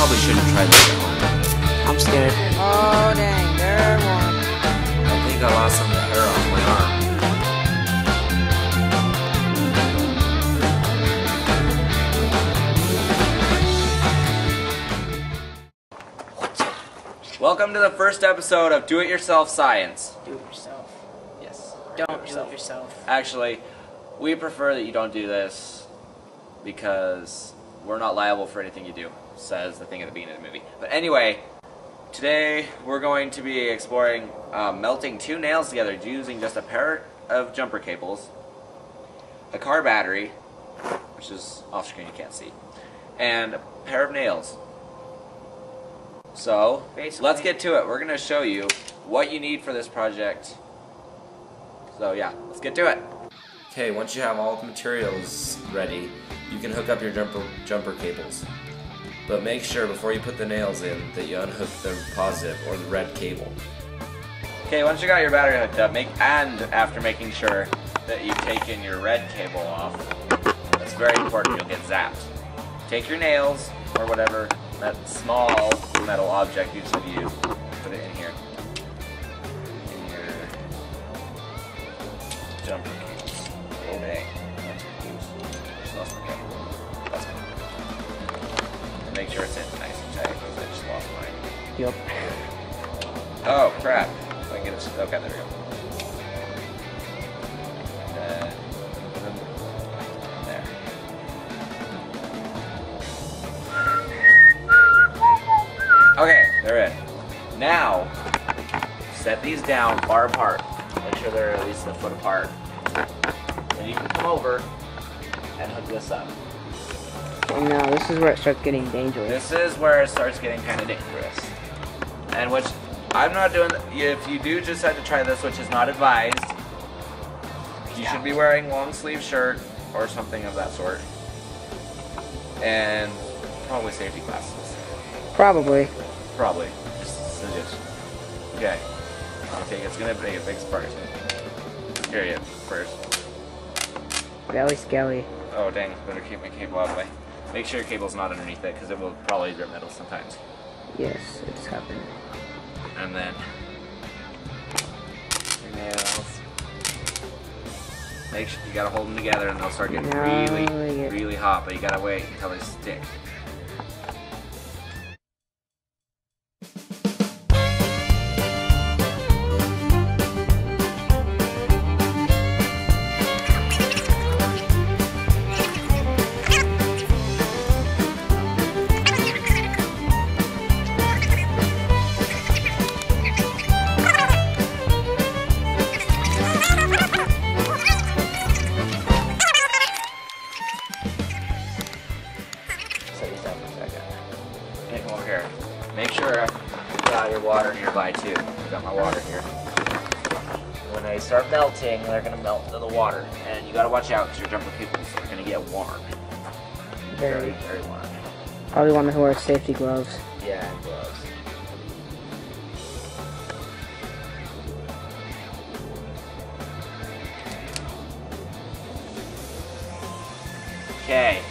probably shouldn't try this at home. I'm scared. Oh dang, there one. I think I lost some of the hair off my arm. Welcome to the first episode of Do-It-Yourself Science. Do it yourself. Yes. Don't do it yourself. Actually, we prefer that you don't do this because we're not liable for anything you do, says the thing at the beginning of the movie. But anyway, today we're going to be exploring melting two nails together using just a pair of jumper cables, a car battery, which is off screen, you can't see, and a pair of nails. So, let's get to it. We're going to show you what you need for this project. So yeah, let's get to it. Okay, once you have all the materials ready, you can hook up your jumper cables. But make sure before you put the nails in that you unhook the positive or the red cable. Okay, once you got your battery hooked up, after making sure that you've taken your red cable off, that's very important, you'll get zapped. Take your nails or whatever, that small metal object you usually use, put it in here. In your jumper cables. Oh dang. Just lost my cable. That's good. And make sure it's in nice and tight because I just lost mine. Yep. Oh crap. If I can get it. Okay, there we go. Put them there. Okay, they're in. Now, set these down far apart. Make sure they're at least a foot apart. Then you can come over and hook this up. And now this is where it starts getting dangerous. This is where it starts getting kind of dangerous. And which, I'm not doing, if you do decide to try this, which is not advised, you should be wearing long sleeve shirt or something of that sort. And probably safety glasses. Probably. Probably. Just suggestion. Okay. Okay, it's gonna make a big spark. Scare you first. Belly skelly. Oh dang, better keep my cable out of the way. Make sure your cable's not underneath it, because it will probably drip metal sometimes. Yes, it's happened. And then your nails. Make sure you gotta hold them together and they'll start getting really hot, but you gotta wait until they stick. Come over here. Make sure you've got your water nearby too. I've got my water here. When they start melting, they're going to melt into the water. And you got to watch out because your jumper cables are going to get warm. Very warm. Probably want to wear safety gloves. Yeah, and gloves. Okay.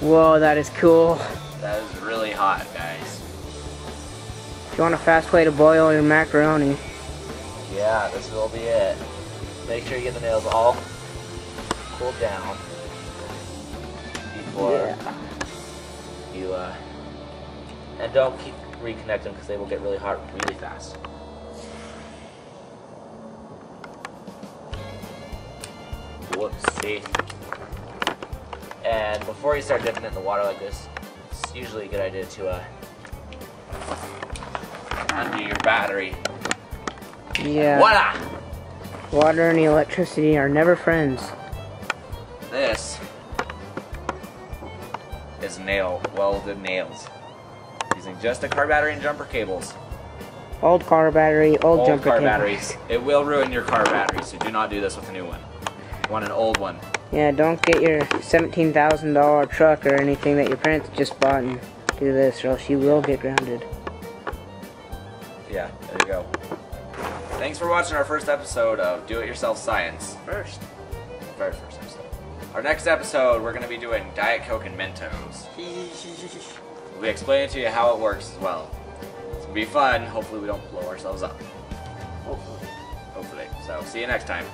Whoa, that is cool. That is really hot, guys. If you want a fast way to boil your macaroni. Yeah, this will be it. Make sure you get the nails all cooled down before you, and don't keep reconnect them because they will get really hot really fast. Whoopsie. And before you start dipping it in the water like this, it's usually a good idea to undo your battery. Yeah. Voila! Water and electricity are never friends. This is welded nails. Using just a car battery and jumper cables. Old car battery, old jumper car cables. batteries. It will ruin your car battery, so do not do this with a new one. You want an old one. Yeah, don't get your $17,000 truck or anything that your parents just bought and do this, or else you will get grounded. Yeah, there you go. Thanks for watching our first episode of Do-It-Yourself Science. Very first episode. Our next episode, we're going to be doing Diet Coke and Mentos. We'll be explaining to you how it works as well. It's going to be fun. Hopefully we don't blow ourselves up. Hopefully. So, see you next time.